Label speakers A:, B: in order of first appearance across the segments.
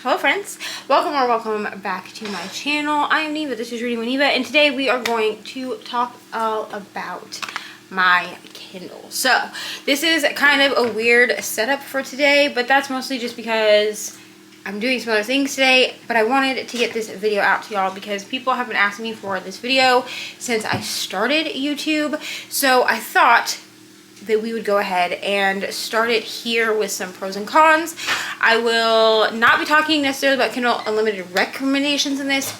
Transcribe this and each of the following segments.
A: Hello friends, welcome back to my channel. I am Neva, this is Reading with Neva, and today we are going to talk all about my Kindle. So this is kind of a weird setup for today, but that's mostly just because I'm doing some other things today, but I wanted to get this video out to y'all because people have been asking me for this video since I started YouTube. So I thought that we would go ahead and start it here with some pros and cons. I will not be talking necessarily about Kindle Unlimited recommendations in this.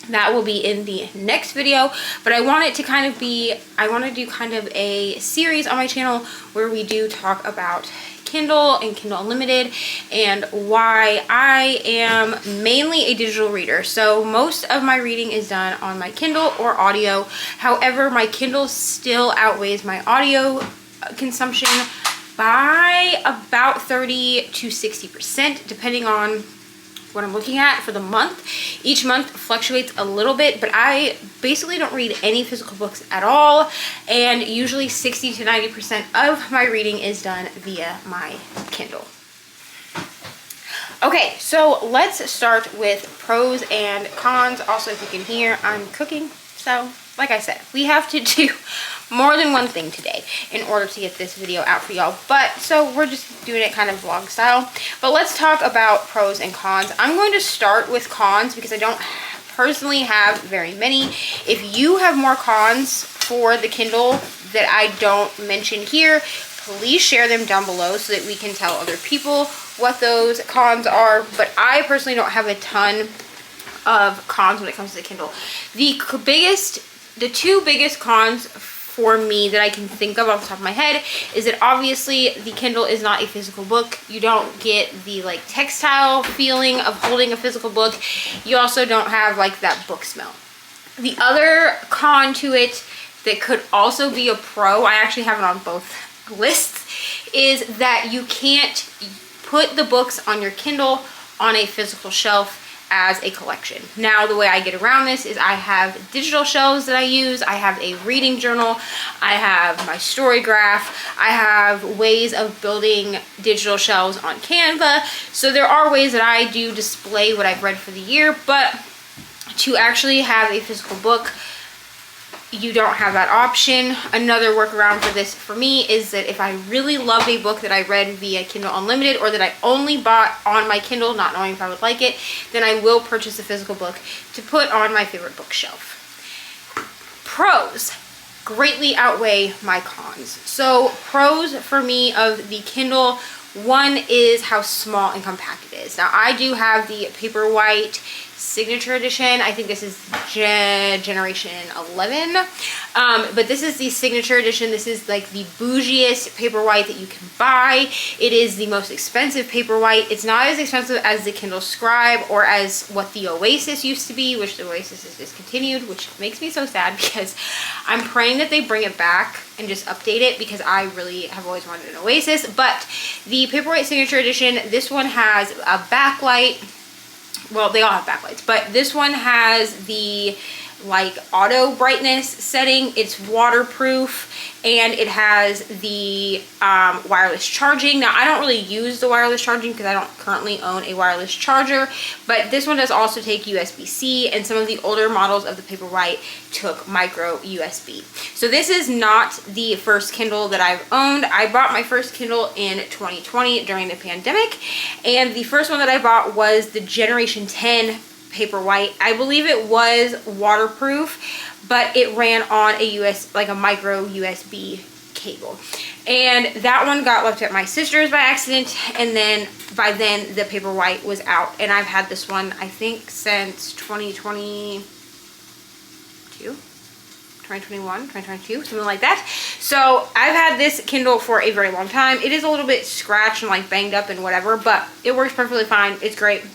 A: That will be in the next video, but I want it to kind of be, I want to do kind of a series on my channel where we do talk about Kindle and Kindle Unlimited and why I am mainly a digital reader. So most of my reading is done on my Kindle or audio. However, my Kindle still outweighs my audio consumption by about 30 to 60%, depending on what I'm looking at for the month. Each month fluctuates a little bit, but I basically don't read any physical books at all, and usually 60 to 90% of my reading is done via my Kindle. Okay, so let's start with pros and cons. Also, if you can hear, I'm cooking, so like I said, we have to do more than one thing today in order to get this video out for y'all, but so we're just doing it kind of vlog style. But let's talk about pros and cons. I'm going to start with cons because I don't personally have very many. If you have more cons for the Kindle that I don't mention here, please share them down below so that we can tell other people what those cons are. But I personally don't have a ton of cons when it comes to the Kindle. The two biggest cons for me that I can think of off the top of my head is that obviously the Kindle is not a physical book. You don't get the like textile feeling of holding a physical book. You also don't have like that book smell. The other con to it that could also be a pro, I actually have it on both lists, is that you can't put the books on your Kindle on a physical shelf as a collection. Now, the way I get around this is I have digital shelves that I use. I have a reading journal. I have my story graph. I have ways of building digital shelves on Canva. So there are ways that I do display what I've read for the year, but to actually have a physical book, you don't have that option. Another workaround for this for me is that if I really loved a book that I read via Kindle Unlimited or that I only bought on my Kindle, not knowing if I would like it, then I will purchase a physical book to put on my favorite bookshelf. Pros greatly outweigh my cons. So pros for me of the Kindle, one is how small and compact it is. Now I do have the Paperwhite Signature Edition. I think this is generation 11, but this is the Signature Edition. This is like the bougiest Paperwhite that you can buy. It is the most expensive Paperwhite. It's not as expensive as the Kindle Scribe or as what the Oasis used to be, which the Oasis is discontinued, which makes me so sad because I'm praying that they bring it back and just update it because I really have always wanted an Oasis. But the Paperwhite Signature Edition, this one has a backlight. Well, they all have backlights, but this one has the like auto brightness setting. It's waterproof and it has the wireless charging. Now I don't really use the wireless charging because I don't currently own a wireless charger, but this one does also take USB-C, and some of the older models of the Paperwhite took micro USB. So this is not the first Kindle that I've owned. I bought my first Kindle in 2020 during the pandemic, and the first one that I bought was the Generation 10 Paperwhite. I believe it was waterproof, but it ran on a micro USB cable, and that one got left at my sister's by accident, and then by then the Paperwhite was out, and I've had this one I think since 2021, 2022, something like that. So I've had this Kindle for a very long time. It is a little bit scratched and like banged up and whatever, but it works perfectly fine. It's great.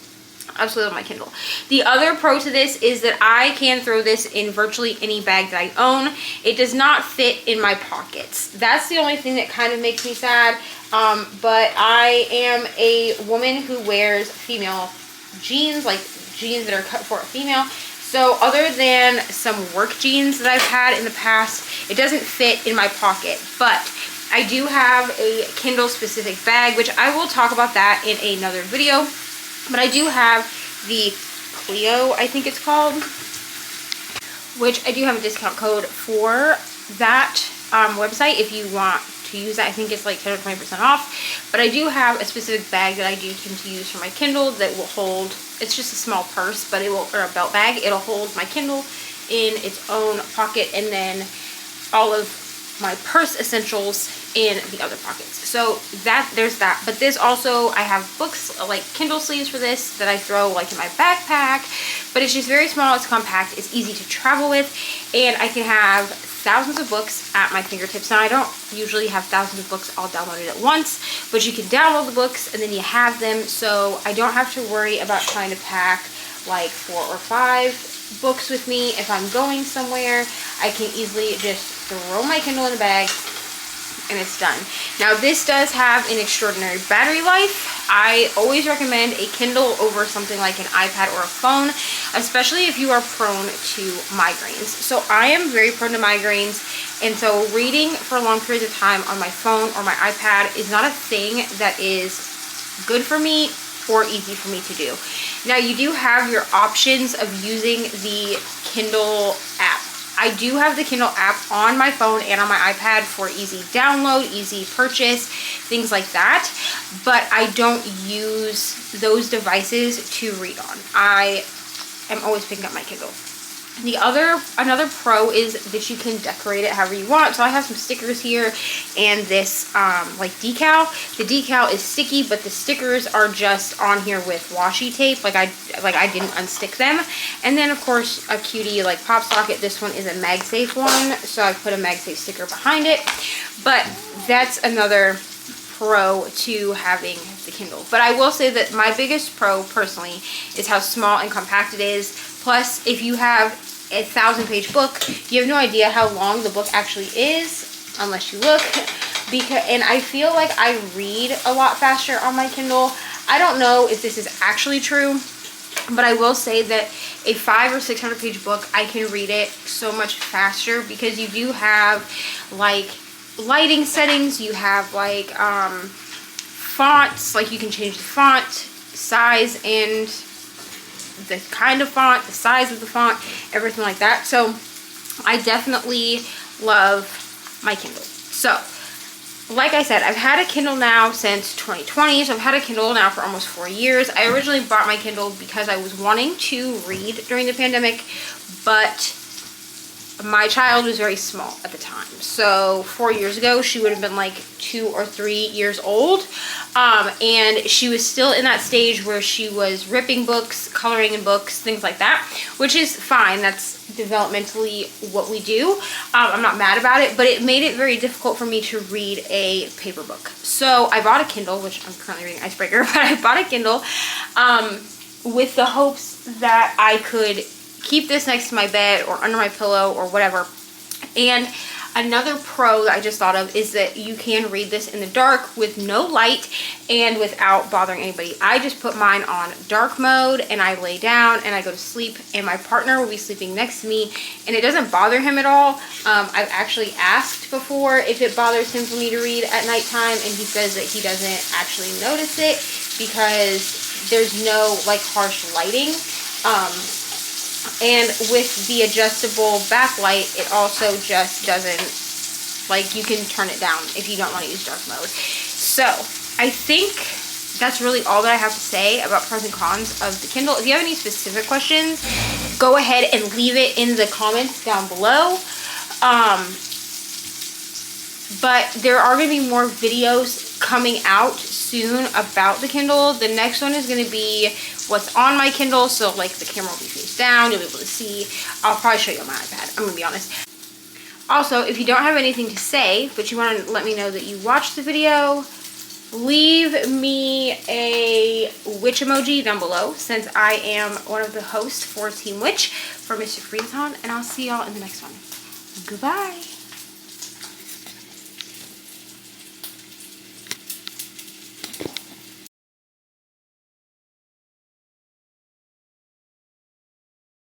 A: Absolutely love my Kindle. The other pro to this is that I can throw this in virtually any bag that I own. It does not fit in my pockets. That's the only thing that kind of makes me sad. But I am a woman who wears female jeans, like jeans that are cut for a female. So other than some work jeans that I've had in the past, it doesn't fit in my pocket. But I do have a Kindle specific bag, which I will talk about that in another video. But I do have the Clio, I think it's called, which I do have a discount code for that website if you want to use that. I think it's like 10 or 20% off. But I do have a specific bag that I do tend to use for my Kindle that will hold, it's just a small purse, but it will, or a belt bag, it'll hold my Kindle in its own pocket, and then all of my purse essentials in the other pockets. So that, there's that. But this also, I have books, like Kindle sleeves for this, that I throw like in my backpack, but it's just very small, it's compact, it's easy to travel with, and I can have thousands of books at my fingertips. Now I don't usually have thousands of books all downloaded at once, but you can download the books and then you have them, so I don't have to worry about trying to pack like 4 or 5 books with me. If I'm going somewhere, I can easily just throw my Kindle in a bag and it's done. Now this does have an extraordinary battery life. I always recommend a Kindle over something like an iPad or a phone, especially if you are prone to migraines. So I am very prone to migraines, and so reading for long periods of time on my phone or my iPad is not a thing that is good for me or easy for me to do. Now you do have your options of using the Kindle app. I do have the Kindle app on my phone and on my iPad for easy download, easy purchase, things like that, but I don't use those devices to read on. I am always picking up my Kindle. Another pro is that you can decorate it however you want. So I have some stickers here and this like decal. The decal is sticky, but the stickers are just on here with washi tape. Like I didn't unstick them. And then of course a cutie like pop socket. This one is a MagSafe one, so I put a MagSafe sticker behind it. But that's another pro to having the Kindle. But I will say that my biggest pro personally is how small and compact it is. Plus, if you have a 1,000-page book, you have no idea how long the book actually is unless you look. And I feel like I read a lot faster on my Kindle. I don't know if this is actually true, but I will say that a 500 or 600-page book, I can read it so much faster because you do have like lighting settings, you have like fonts, like you can change the font size and the kind of font, the size of the font, everything like that. So I definitely love my Kindle. So like I said, I've had a Kindle now since 2020, so I've had a Kindle now for almost 4 years. I originally bought my Kindle because I was wanting to read during the pandemic, but my child was very small at the time. So 4 years ago, she would have been like 2 or 3 years old. And she was still in that stage where she was ripping books, coloring in books, things like that, which is fine. That's developmentally what we do. I'm not mad about it, but it made it very difficult for me to read a paper book. So I bought a Kindle, which I'm currently reading Icebreaker, but I bought a Kindle with the hopes that I could keep this next to my bed or under my pillow or whatever. And another pro that I just thought of is that you can read this in the dark with no light and without bothering anybody. I just put mine on dark mode and I lay down and I go to sleep, and my partner will be sleeping next to me and it doesn't bother him at all. I've actually asked before if it bothers him for me to read at nighttime, and he says that he doesn't actually notice it because there's no like harsh lighting. And with the adjustable backlight, it also just doesn't, like, you can turn it down if you don't want to use dark mode. So I think that's really all that I have to say about pros and cons of the Kindle. If you have any specific questions, go ahead and leave it in the comments down below. But there are going to be more videos coming out soon about the Kindle. The next one is going to be what's on my Kindle, so like the camera will be face down, you'll be able to see. I'll probably show you on my iPad, I'm going to be honest. Also, if you don't have anything to say, but you want to let me know that you watched the video, leave me a witch emoji down below, since I am one of the hosts for Team Witch for Mystic Readathon, and I'll see y'all in the next one. Goodbye!